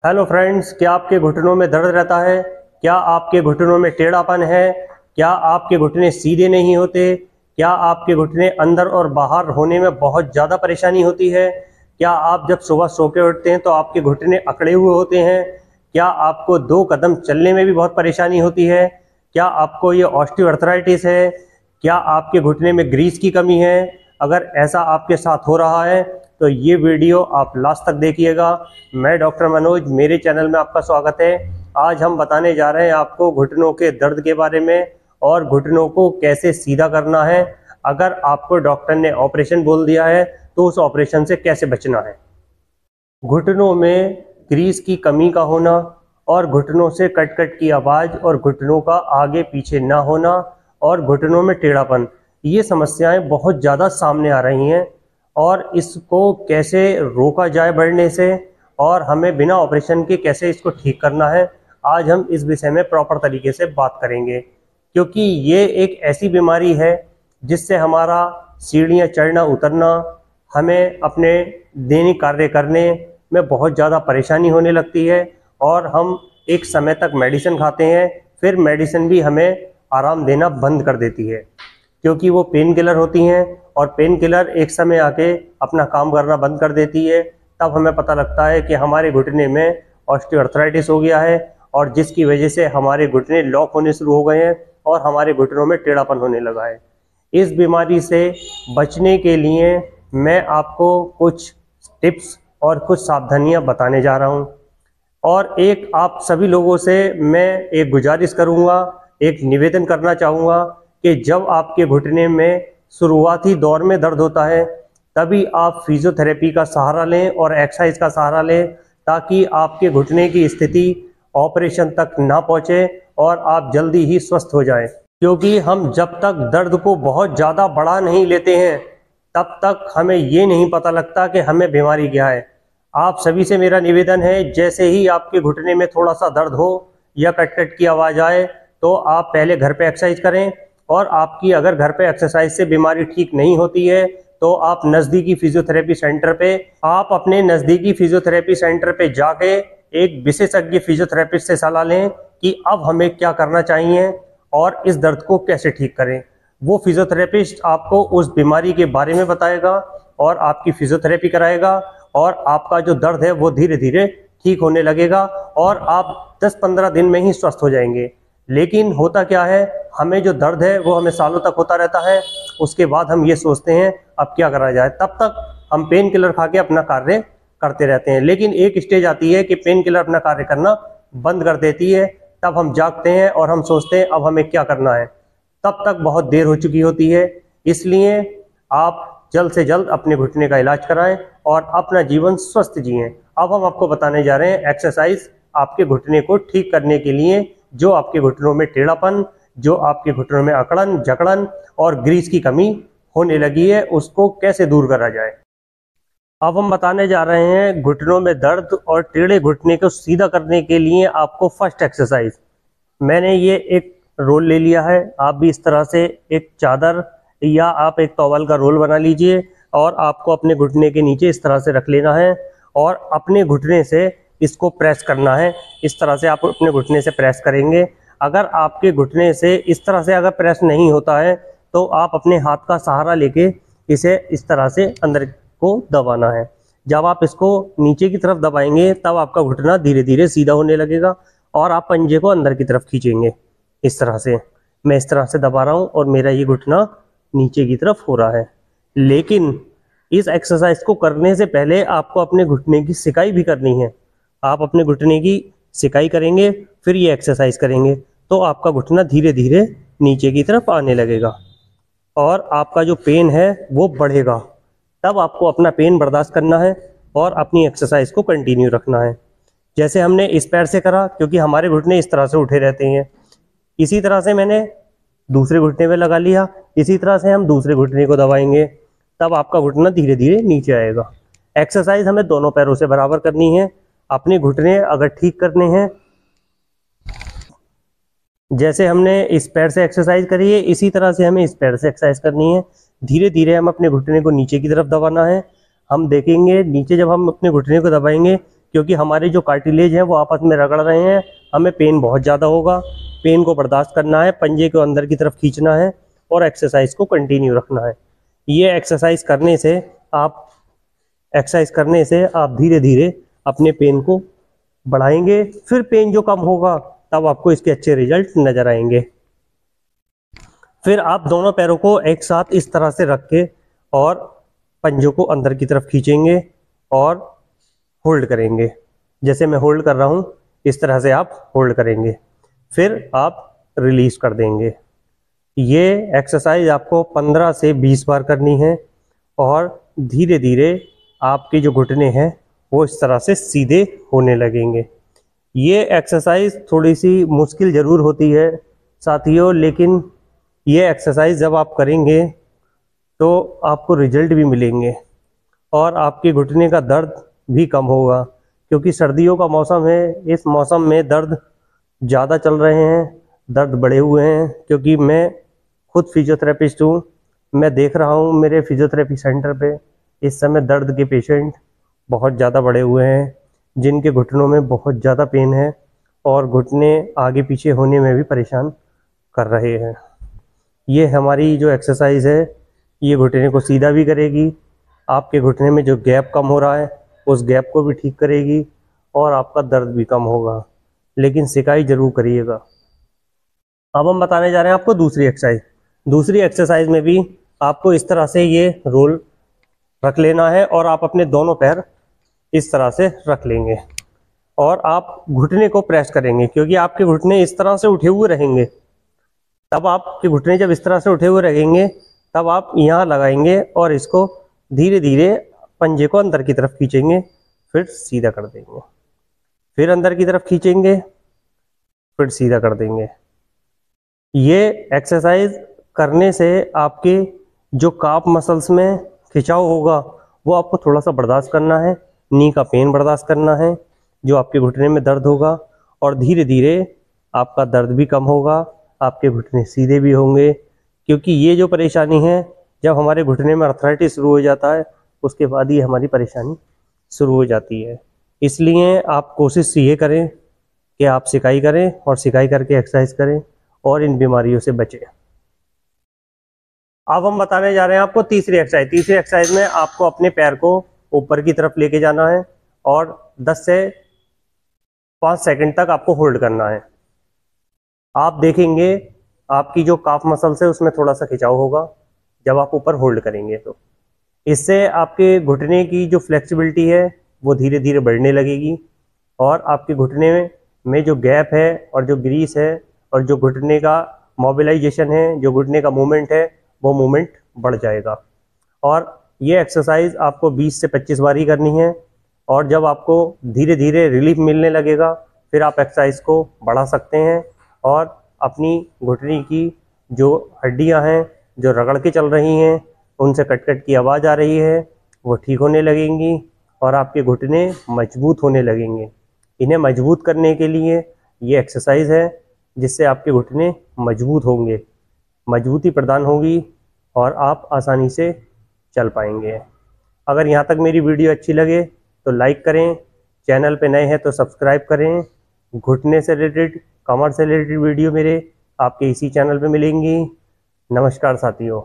Hello friends, क्या आपके घुटनों में दर्द रहता है? क्या आपके घुटनों में टेढ़ापन है? क्या आपके घुटने सीधे नहीं होते? क्या आपके घुटने अंदर और बाहर होने में बहुत ज़्यादा परेशानी होती है? क्या आप जब सुबह सो के उठते हैं तो आपके घुटने अकड़े हुए होते हैं? क्या आपको 2 कदम चलने में भी बहुत परेशानी होती है? क्या आपको ये ऑस्टियोआर्थराइटिस है? क्या आपके घुटने में ग्रीस की कमी है? अगर ऐसा आपके साथ हो रहा है तो ये वीडियो आप लास्ट तक देखिएगा। मैं डॉक्टर मनोज, मेरे चैनल में आपका स्वागत है। आज हम बताने जा रहे हैं आपको घुटनों के दर्द के बारे में और घुटनों को कैसे सीधा करना है। अगर आपको डॉक्टर ने ऑपरेशन बोल दिया है तो उस ऑपरेशन से कैसे बचना है। घुटनों में ग्रीस की कमी का होना और घुटनों से कट कट की आवाज़ और घुटनों का आगे पीछे ना होना और घुटनों में टेढ़ापन, ये समस्याएं बहुत ज़्यादा सामने आ रही हैं। और इसको कैसे रोका जाए बढ़ने से और हमें बिना ऑपरेशन के कैसे इसको ठीक करना है, आज हम इस विषय में प्रॉपर तरीके से बात करेंगे। क्योंकि ये एक ऐसी बीमारी है जिससे हमारा सीढ़ियाँ चढ़ना उतरना, हमें अपने दैनिक कार्य करने में बहुत ज़्यादा परेशानी होने लगती है और हम एक समय तक मेडिसिन खाते हैं, फिर मेडिसिन भी हमें आराम देना बंद कर देती है क्योंकि वो पेन किलर होती हैं और पेन किलर एक समय आके अपना काम करना बंद कर देती है। तब हमें पता लगता है कि हमारे घुटने में ऑस्टियोआर्थराइटिस हो गया है और जिसकी वजह से हमारे घुटने लॉक होने शुरू हो गए हैं और हमारे घुटनों में टेढ़ापन होने लगा है। इस बीमारी से बचने के लिए मैं आपको कुछ टिप्स और कुछ सावधानियां बताने जा रहा हूं। और एक आप सभी लोगों से मैं एक गुजारिश करूंगा, एक निवेदन करना चाहूँगा कि जब आपके घुटने में शुरुआती दौर में दर्द होता है तभी आप फिजियोथेरेपी का सहारा लें और एक्सरसाइज का सहारा लें ताकि आपके घुटने की स्थिति ऑपरेशन तक ना पहुँचे और आप जल्दी ही स्वस्थ हो जाएं। क्योंकि हम जब तक दर्द को बहुत ज़्यादा बढ़ा नहीं लेते हैं तब तक हमें ये नहीं पता लगता कि हमें बीमारी क्या है। आप सभी से मेरा निवेदन है, जैसे ही आपके घुटने में थोड़ा सा दर्द हो या कट कट की आवाज़ आए तो आप पहले घर पे एक्सरसाइज करें। और आपकी अगर घर पे एक्सरसाइज से बीमारी ठीक नहीं होती है तो आप नज़दीकी फिजियोथेरेपी सेंटर पे अपने नज़दीकी फिजियोथेरेपी सेंटर पे जाके एक विशेषज्ञ फिजियोथेरेपिस्ट से सलाह लें कि अब हमें क्या करना चाहिए और इस दर्द को कैसे ठीक करें। वो फिजियोथेरेपिस्ट आपको उस बीमारी के बारे में बताएगा और आपकी फिजियोथेरेपी कराएगा और आपका जो दर्द है वो धीरे धीरे ठीक होने लगेगा और आप 10-15 दिन में ही स्वस्थ हो जाएंगे। लेकिन होता क्या है, हमें जो दर्द है वो हमें सालों तक होता रहता है। उसके बाद हम ये सोचते हैं अब क्या करा जाए, तब तक हम पेन किलर खा के अपना कार्य करते रहते हैं। लेकिन एक स्टेज आती है कि पेन किलर अपना कार्य करना बंद कर देती है, तब हम जागते हैं और हम सोचते हैं अब हमें क्या करना है। तब तक बहुत देर हो चुकी होती है। इसलिए आप जल्द से जल्द अपने घुटने का इलाज कराएं और अपना जीवन स्वस्थ जिएं। अब हम आपको बताने जा रहे हैं एक्सरसाइज आपके घुटने को ठीक करने के लिए, जो आपके घुटनों में टेढ़ापन, जो आपके घुटनों में अकड़न जकड़न और ग्रीस की कमी होने लगी है, उसको कैसे दूर करा जाए। अब हम बताने जा रहे हैं घुटनों में दर्द और टेढ़े घुटने को सीधा करने के लिए आपको फर्स्ट एक्सरसाइज। मैंने ये एक रोल ले लिया है, आप भी इस तरह से एक चादर या आप एक टॉवल का रोल बना लीजिए और आपको अपने घुटने के नीचे इस तरह से रख लेना है और अपने घुटने से इसको प्रेस करना है। इस तरह से आप अपने घुटने से प्रेस करेंगे। अगर आपके घुटने से इस तरह से अगर प्रेस नहीं होता है तो आप अपने हाथ का सहारा लेके इसे इस तरह से अंदर को दबाना है। जब आप इसको नीचे की तरफ दबाएंगे तब आपका घुटना धीरे धीरे सीधा होने लगेगा और आप पंजे को अंदर की तरफ खींचेंगे। इस तरह से मैं इस तरह से दबा रहा हूँ और मेरा ये घुटना नीचे की तरफ हो रहा है। लेकिन इस एक्सरसाइज को करने से पहले आपको अपने घुटने की सिकाई भी करनी है। आप अपने घुटने की सिकाई करेंगे फिर ये एक्सरसाइज करेंगे तो आपका घुटना धीरे धीरे नीचे की तरफ आने लगेगा और आपका जो पेन है वो बढ़ेगा। तब आपको अपना पेन बर्दाश्त करना है और अपनी एक्सरसाइज को कंटिन्यू रखना है। जैसे हमने इस पैर से करा, क्योंकि हमारे घुटने इस तरह से उठे रहते हैं, इसी तरह से मैंने दूसरे घुटने पे लगा लिया। इसी तरह से हम दूसरे घुटने को दबाएंगे, तब आपका घुटना धीरे धीरे नीचे आएगा। एक्सरसाइज हमें दोनों पैरों से बराबर करनी है। अपने घुटने अगर ठीक करने हैं, जैसे हमने इस पैर से एक्सरसाइज करी है इसी तरह से हमें इस पैर से एक्सरसाइज करनी है। धीरे धीरे हम अपने घुटने को नीचे की तरफ दबाना है। हम देखेंगे नीचे जब हम अपने घुटने को दबाएंगे क्योंकि हमारे जो कार्टिलेज हैं वो आपस में रगड़ रहे हैं, हमें पेन बहुत ज़्यादा होगा। पेन को बर्दाश्त करना है, पंजे को अंदर की तरफ खींचना है और एक्सरसाइज को कंटिन्यू रखना है। ये एक्सरसाइज करने से आप धीरे धीरे अपने पेन को बढ़ाएंगे। फिर पेन जो कम होगा तब आपको इसके अच्छे रिजल्ट नज़र आएंगे। फिर आप दोनों पैरों को एक साथ इस तरह से रख के और पंजों को अंदर की तरफ खींचेंगे और होल्ड करेंगे। जैसे मैं होल्ड कर रहा हूँ इस तरह से आप होल्ड करेंगे, फिर आप रिलीज कर देंगे। ये एक्सरसाइज आपको 15 से 20 बार करनी है और धीरे धीरे आपके जो घुटने हैं वो इस तरह से सीधे होने लगेंगे। ये एक्सरसाइज थोड़ी सी मुश्किल ज़रूर होती है साथियों, लेकिन ये एक्सरसाइज जब आप करेंगे तो आपको रिजल्ट भी मिलेंगे और आपके घुटने का दर्द भी कम होगा। क्योंकि सर्दियों का मौसम है, इस मौसम में दर्द ज़्यादा चल रहे हैं, दर्द बढ़े हुए हैं। क्योंकि मैं खुद फिजियोथेरेपिस्ट हूँ, मैं देख रहा हूँ मेरे फिजियोथेरेपी सेंटर पे इस समय दर्द के पेशेंट बहुत ज़्यादा बढ़े हुए हैं, जिनके घुटनों में बहुत ज़्यादा पेन है और घुटने आगे पीछे होने में भी परेशान कर रहे हैं। ये हमारी जो एक्सरसाइज है ये घुटने को सीधा भी करेगी, आपके घुटने में जो गैप कम हो रहा है उस गैप को भी ठीक करेगी और आपका दर्द भी कम होगा। लेकिन सिकाई जरूर करिएगा। अब हम बताने जा रहे हैं आपको दूसरी एक्सरसाइज। दूसरी एक्सरसाइज में भी आपको इस तरह से ये रोल रख लेना है और आप अपने दोनों पैर इस तरह से रख लेंगे और आप घुटने को प्रेस करेंगे। क्योंकि आपके घुटने इस तरह से उठे हुए रहेंगे, तब आपके घुटने जब इस तरह से उठे हुए रहेंगे तब आप यहाँ लगाएंगे और इसको धीरे धीरे पंजे को अंदर की तरफ खींचेंगे, फिर सीधा कर देंगे, फिर अंदर की तरफ खींचेंगे, फिर सीधा कर देंगे। ये एक्सरसाइज करने से आपके जो काफ मसल्स में खिंचाव होगा वो आपको थोड़ा सा बर्दाश्त करना है, नी का पेन बर्दाश्त करना है, जो आपके घुटने में दर्द होगा और धीरे धीरे आपका दर्द भी कम होगा, आपके घुटने सीधे भी होंगे। क्योंकि ये जो परेशानी है, जब हमारे घुटने में अर्थराइटिस शुरू हो जाता है उसके बाद ही हमारी परेशानी शुरू हो जाती है। इसलिए आप कोशिश ये करें कि आप सिकाई करें और सिकाई करके एक्सरसाइज करें और इन बीमारियों से बचें। अब हम बताने जा रहे हैं आपको तीसरी एक्सरसाइज। तीसरी एक्सरसाइज में आपको अपने पैर को ऊपर की तरफ लेके जाना है और 10 से 5 सेकंड तक आपको होल्ड करना है। आप देखेंगे आपकी जो काफ मसल्स है उसमें थोड़ा सा खिंचाव होगा जब आप ऊपर होल्ड करेंगे, तो इससे आपके घुटने की जो फ्लेक्सिबिलिटी है वो धीरे धीरे बढ़ने लगेगी और आपके घुटने में जो गैप है और जो ग्रीस है और जो घुटने का मोबिलाइजेशन है, जो घुटने का मूवमेंट है, वो मूवमेंट बढ़ जाएगा। और ये एक्सरसाइज आपको 20 से 25 बार ही करनी है और जब आपको धीरे धीरे रिलीफ मिलने लगेगा फिर आप एक्सरसाइज को बढ़ा सकते हैं और अपनी घुटने की जो हड्डियां हैं जो रगड़ के चल रही हैं, उनसे कट कट की आवाज़ आ रही है, वो ठीक होने लगेंगी और आपके घुटने मजबूत होने लगेंगे। इन्हें मजबूत करने के लिए ये एक्सरसाइज है जिससे आपके घुटने मजबूत होंगे, मजबूती प्रदान होगी और आप आसानी से चल पाएंगे। अगर यहाँ तक मेरी वीडियो अच्छी लगे तो लाइक करें, चैनल पे नए हैं तो सब्सक्राइब करें। घुटने से रिलेटेड, कमर से रिलेटेड वीडियो मेरे आपके इसी चैनल पे मिलेंगी। नमस्कार साथियों।